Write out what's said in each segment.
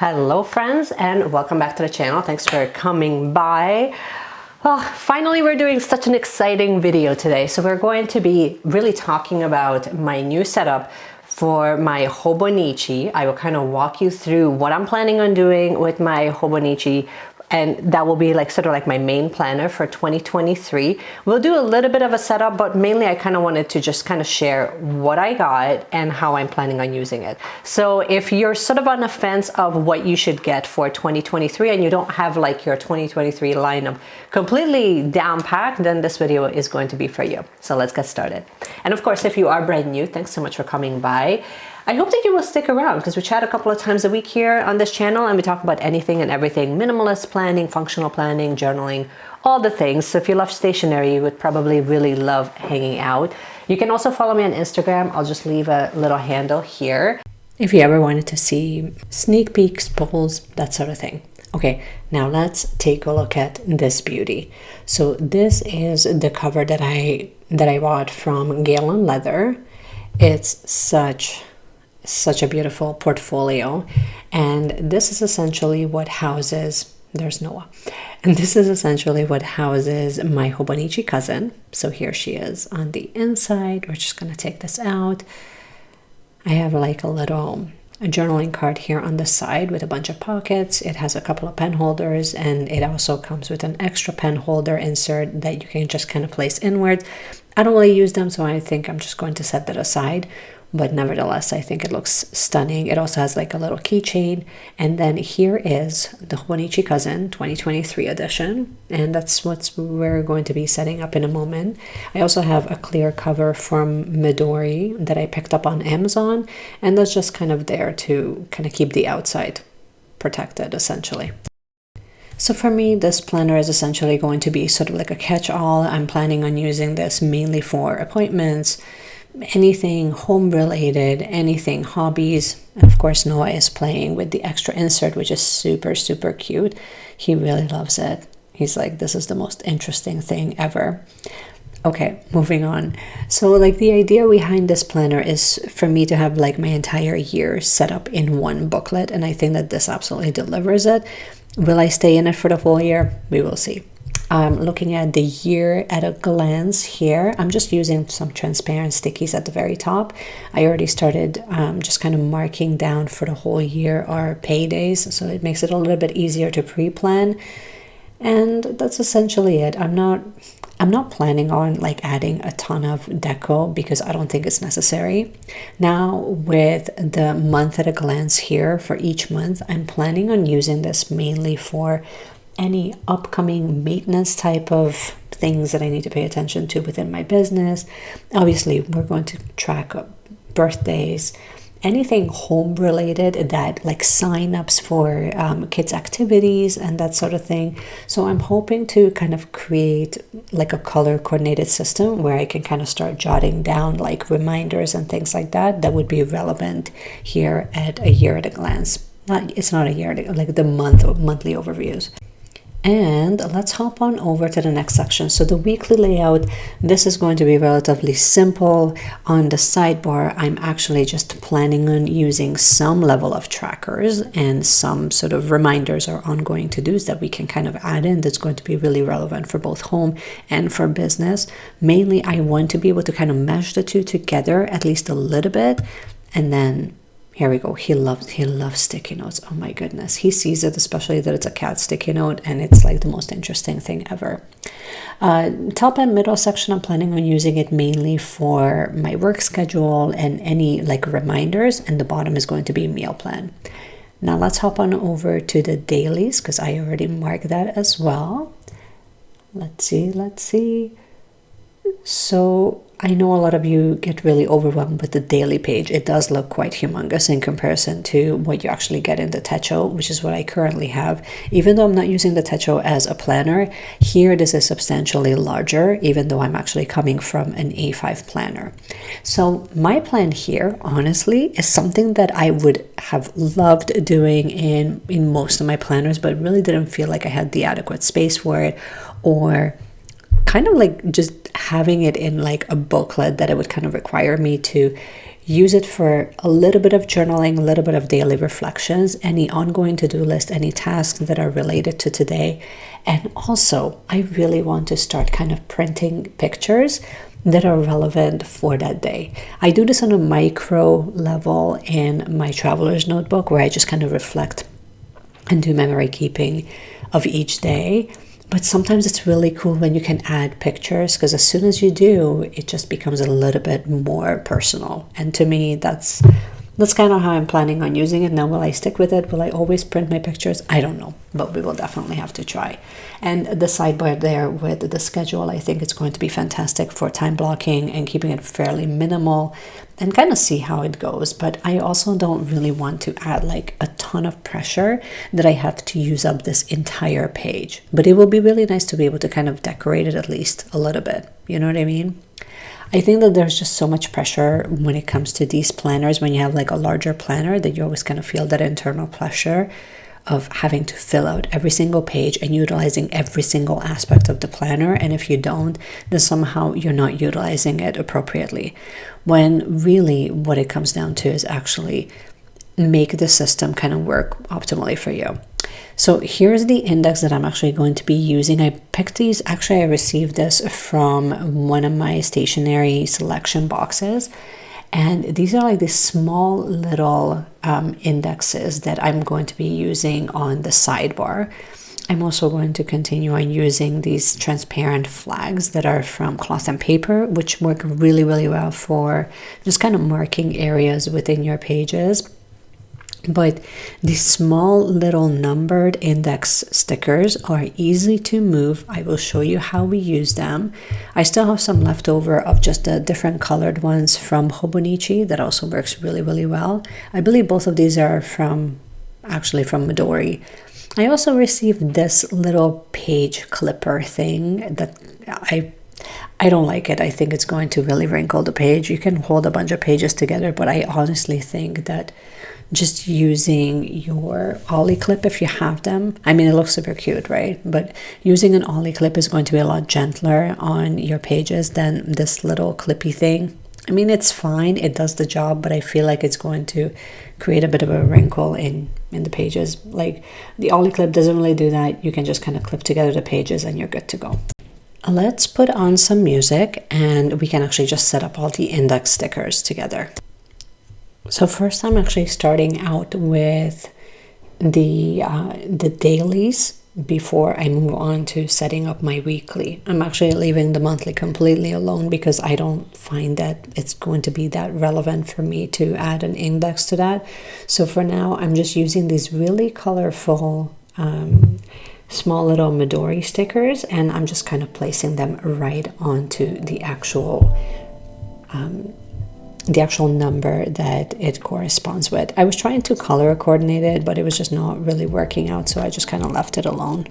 Hello friends, and welcome back to the channel. Thanks for coming by. Well, finally we're doing such an exciting video today. So we're going to be really talking about my new setup for my Hobonichi. I will kind of walk you through what I'm planning on doing with my Hobonichi, and that will be like sort of like my main planner for 2023. We'll do a little bit of a setup, but mainly I kind of wanted to just kind of share what I got and how I'm planning on using it. So if you're sort of on the fence of what you should get for 2023 and you don't have like your 2023 lineup completely down packed, then this video is going to be for you. So let's get started. And of course, if you are brand new, thanks so much for coming by. I hope that you will stick around because we chat a couple of times a week here on this channel and we talk about anything and everything: minimalist planning, functional planning, journaling, all the things. So if you love stationery, you would probably really love hanging out. You can also follow me on Instagram. I'll just leave a little handle here if you ever wanted to see sneak peeks, polls, that sort of thing. Okay, now let's take a look at this beauty. So this is the cover that I bought from Galen leather. It's such a beautiful portfolio, and this is essentially what houses, there's Noah, and this is essentially what houses my Hobonichi cousin. So here she is on the inside. We're just going to take this out. I have like a journaling card here on the side with a bunch of pockets. It has a couple of pen holders, and it also comes with an extra pen holder insert that you can just kind of place inward. I don't really use them, so I think I'm just going to set that aside. But nevertheless, I think it looks stunning. It also has like a little keychain. And then here is the Hobonichi Cousin 2023 edition. And that's what we're going to be setting up in a moment. I also have a clear cover from Midori that I picked up on Amazon. And that's just kind of there to kind of keep the outside protected, essentially. So for me, this planner is essentially going to be sort of like a catch-all. I'm planning on using this mainly for appointments, anything home related, anything hobbies. And of course, Noah is playing with the extra insert, which is super cute. He really loves it. He's like, this is the most interesting thing ever. Okay, moving on. So like the idea behind this planner is for me to have like my entire year set up in one booklet, and I think that this absolutely delivers it. Will I stay in it for the whole year? We will see. I'm looking at the year at a glance here. I'm just using some transparent stickies at the very top. I already started just kind of marking down for the whole year our paydays, so it makes it a little bit easier to pre-plan. And that's essentially it. I'm not planning on like adding a ton of deco because I don't think it's necessary. Now with the month at a glance here for each month, I'm planning on using this mainly for any upcoming maintenance type of things that I need to pay attention to within my business. Obviously, we're going to track birthdays, anything home related, that like sign-ups for kids' activities and that sort of thing. So I'm hoping to kind of create like a color coordinated system where I can kind of start jotting down like reminders and things like that that would be relevant here at a year at a glance. It's not a year, like the monthly overviews. And let's hop on over to the next section. So the weekly layout, this is going to be relatively simple. On the sidebar, I'm actually just planning on using some level of trackers and some sort of reminders or ongoing to-dos that we can kind of add in that's going to be really relevant for both home and for business. Mainly, I want to be able to kind of mesh the two together at least a little bit, and then here we go. He loves sticky notes. Oh my goodness. He sees it, especially that it's a cat sticky note, and it's like the most interesting thing ever. Top and middle section, I'm planning on using it mainly for my work schedule and any like reminders, and the bottom is going to be meal plan. Now let's hop on over to the dailies because I already marked that as well. Let's see. So I know a lot of you get really overwhelmed with the daily page. It does look quite humongous in comparison to what you actually get in the Techo, which is what I currently have. Even though I'm not using the Techo as a planner, here this is substantially larger, even though I'm actually coming from an A5 planner. So my plan here, honestly, is something that I would have loved doing in most of my planners, but really didn't feel like I had the adequate space for it, or kind of like just having it in like a booklet that it would kind of require me to use it for a little bit of journaling, a little bit of daily reflections, any ongoing to-do list, any tasks that are related to today. And also, I really want to start kind of printing pictures that are relevant for that day. I do this on a micro level in my traveler's notebook, where I just kind of reflect and do memory keeping of each day. But sometimes it's really cool when you can add pictures, because as soon as you do, it just becomes a little bit more personal. And to me, that's kind of how I'm planning on using it. Now, will I stick with it? Will I always print my pictures? I don't know, but we will definitely have to try. And the sidebar there with the schedule, I think it's going to be fantastic for time blocking and keeping it fairly minimal and kind of see how it goes. But I also don't really want to add like a ton of pressure that I have to use up this entire page. But it will be really nice to be able to kind of decorate it at least a little bit. You know what I mean? I think that there's just so much pressure when it comes to these planners. When you have like a larger planner, that you always kind of feel that internal pressure of having to fill out every single page and utilizing every single aspect of the planner. And if you don't, then somehow you're not utilizing it appropriately. When really what it comes down to is actually make the system kind of work optimally for you. So here's the index that I'm actually going to be using. I picked these, actually I received this from one of my stationery selection boxes. And these are like these small little indexes that I'm going to be using on the sidebar. I'm also going to continue on using these transparent flags that are from cloth and paper, which work really, really well for just kind of marking areas within your pages. But these small little numbered index stickers are easy to move. I will show you how we use them. I still have some left over of just the different colored ones from Hobonichi that also works really, really well. I believe both of these are actually from Midori. I also received this little page clipper thing that I don't like it. I think it's going to really wrinkle the page. You can hold a bunch of pages together, but I honestly think that just using your ollie clip, if you have them, I mean, it looks super cute, right? But using an ollie clip is going to be a lot gentler on your pages than this little clippy thing. I mean, it's fine, it does the job, but I feel like it's going to create a bit of a wrinkle in the pages. Like the ollie clip doesn't really do that. You can just kind of clip together the pages and you're good to go. Let's put on some music and we can actually just set up all the index stickers together. So first I'm actually starting out with the dailies before I move on to setting up my weekly. I'm actually leaving the monthly completely alone because I don't find that it's going to be that relevant for me to add an index to that. So for now, I'm just using these really colorful small little Midori stickers, and I'm just kind of placing them right onto the actual number that it corresponds with. I was trying to color coordinate it, but it was just not really working out, so I just kind of left it alone.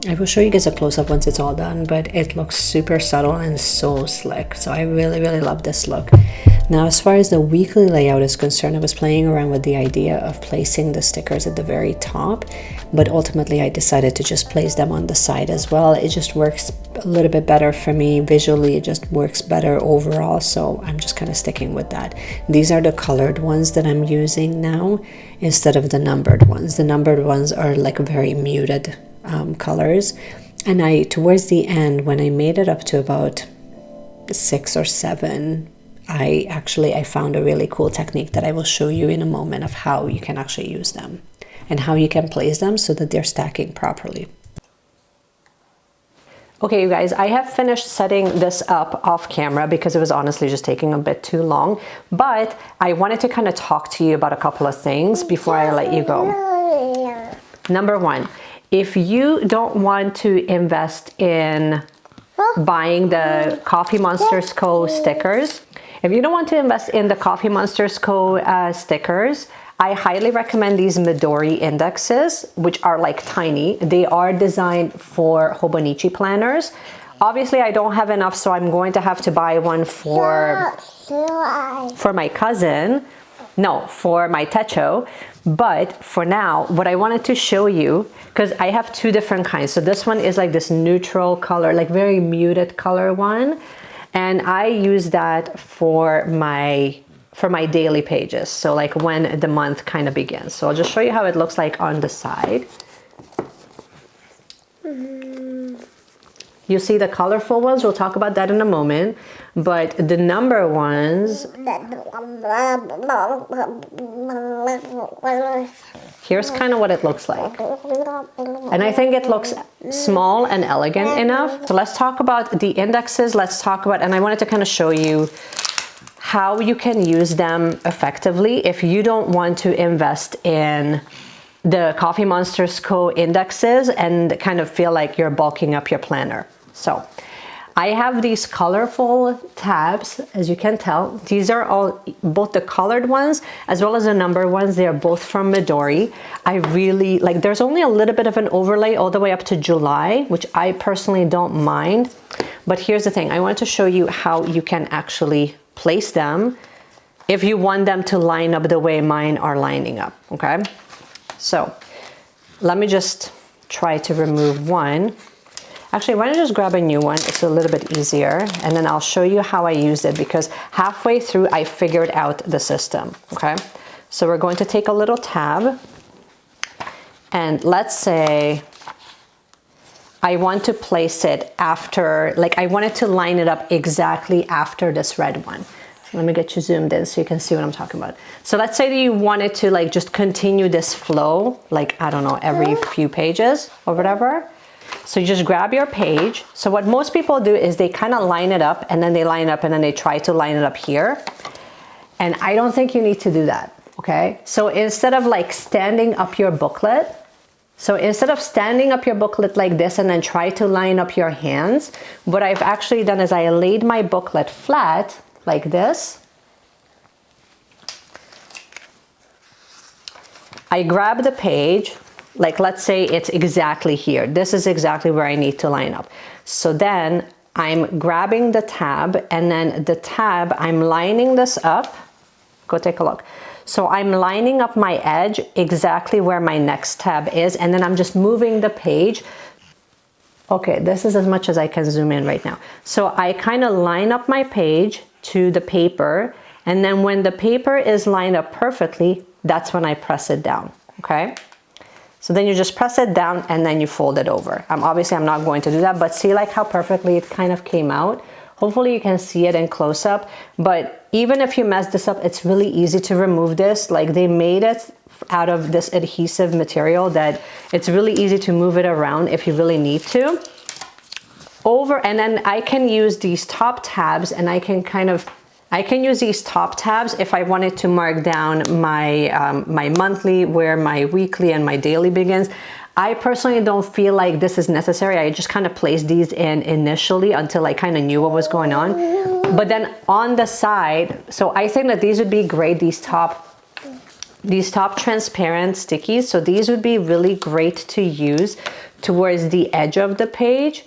I will show you guys a close-up once it's all done, but it looks super subtle and so slick. So I really, really love this look. Now, as far as the weekly layout is concerned, I was playing around with the idea of placing the stickers at the very top, but ultimately I decided to just place them on the side as well. It just works a little bit better for me visually. It just works better overall, so I'm just kind of sticking with that. These are the colored ones that I'm using now instead of the numbered ones. The numbered ones are like very muted colors, And towards the end, when I made it up to about 6 or 7, I found a really cool technique that I will show you in a moment of how you can actually use them and how you can place them so that they're stacking properly. Okay, you guys, I have finished setting this up off camera because it was honestly just taking a bit too long, but I wanted to kind of talk to you about a couple of things before I let you go. Number 1, if you don't want to invest in buying the Coffee Monsters Co. stickers, if you don't want to invest in the Coffee Monsters Co. Stickers, I highly recommend these Midori indexes, which are like tiny. They are designed for Hobonichi planners. Obviously, I don't have enough, so I'm going to have to buy one for my cousin. No, for my techo. But for now, what I wanted to show you, because I have 2 different kinds. So this one is like this neutral color, like very muted color one. And I use that for my daily pages. So like when the month kind of begins. So I'll just show you how it looks like on the side. You see the colorful ones, we'll talk about that in a moment. But the number ones, here's kind of what it looks like. And I think it looks small and elegant enough. So let's talk about the indexes. Let's talk about, and I wanted to kind of show you how you can use them effectively if you don't want to invest in the Coffee Monsters Co. indexes and kind of feel like you're bulking up your planner. So I have these colorful tabs, as you can tell. These are all, both the colored ones as well as the number ones. They're both from Midori. I really like, there's only a little bit of an overlay all the way up to July, which I personally don't mind. But here's the thing, I want to show you how you can actually place them if you want them to line up the way mine are lining up, okay? So let me just try to remove one. Actually, why don't I just grab a new one? It's a little bit easier, and then I'll show you how I used it, because halfway through I figured out the system, okay? So we're going to take a little tab, and let's say I want to place it after, like I wanted to line it up exactly after this red one. Let me get you zoomed in so you can see what I'm talking about. So let's say that you wanted to like just continue this flow, like, I don't know, every few pages or whatever. So you just grab your page. So what most people do is they kind of line it up, and then they line up, and then they try to line it up here. And I don't think you need to do that, okay? So instead of like standing up your booklet, like this and then try to line up your hands, what I've actually done is I laid my booklet flat like this. I grab the page, like let's say it's exactly here. This is exactly where I need to line up. So then I'm grabbing the tab, and then the tab, I'm lining this up. Go take a look. So I'm lining up my edge exactly where my next tab is, and then I'm just moving the page. Okay, this is as much as I can zoom in right now. So I kind of line up my page to the paper, and then when the paper is lined up perfectly, that's when I press it down, okay? So then you just press it down and then you fold it over. Obviously I'm not going to do that, but see like how perfectly it kind of came out? Hopefully you can see it in close up, but even if you mess this up, it's really easy to remove this. Like they made it out of this adhesive material that it's really easy to move it around if you really need to. And then I can use these top tabs, and I can use these top tabs if I wanted to mark down my my monthly, where my weekly and my daily begins. I personally don't feel like this is necessary. I just kind of placed these in initially until I kind of knew what was going on. But then on the side, so I think that these would be great, these top transparent stickies. So these would be really great to use towards the edge of the page,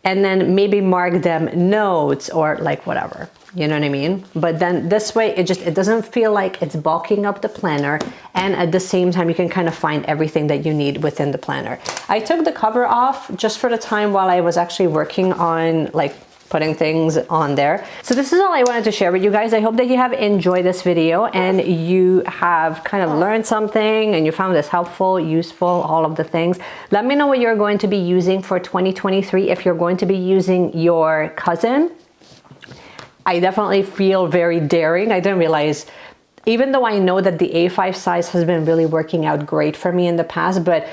and then maybe mark them notes or like whatever, you know what I mean? But then this way, it doesn't feel like it's bulking up the planner, and at the same time, you can kind of find everything that you need within the planner. I took the cover off just for the time while I was actually working on like putting things on there. So this is all I wanted to share with you guys. I hope that you have enjoyed this video and you have kind of learned something and you found this helpful, useful, all of the things. Let me know what you're going to be using for 2023. If you're going to be using your cousin, I definitely feel very daring. I didn't realize, even though I know that the A5 size has been really working out great for me in the past, but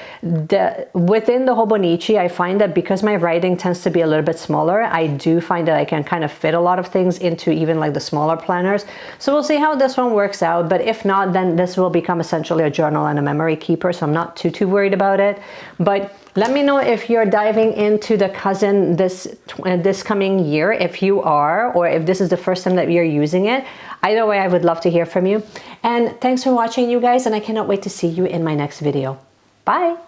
within the Hobonichi, I find that because my writing tends to be a little bit smaller, I do find that I can kind of fit a lot of things into even like the smaller planners. So we'll see how this one works out. But if not, then this will become essentially a journal and a memory keeper. So I'm not too worried about it. But let me know if you're diving into the cousin this coming year, if you are, or if this is the first time that you're using it. Either way, I would love to hear from you. And thanks for watching, you guys, and I cannot wait to see you in my next video. Bye!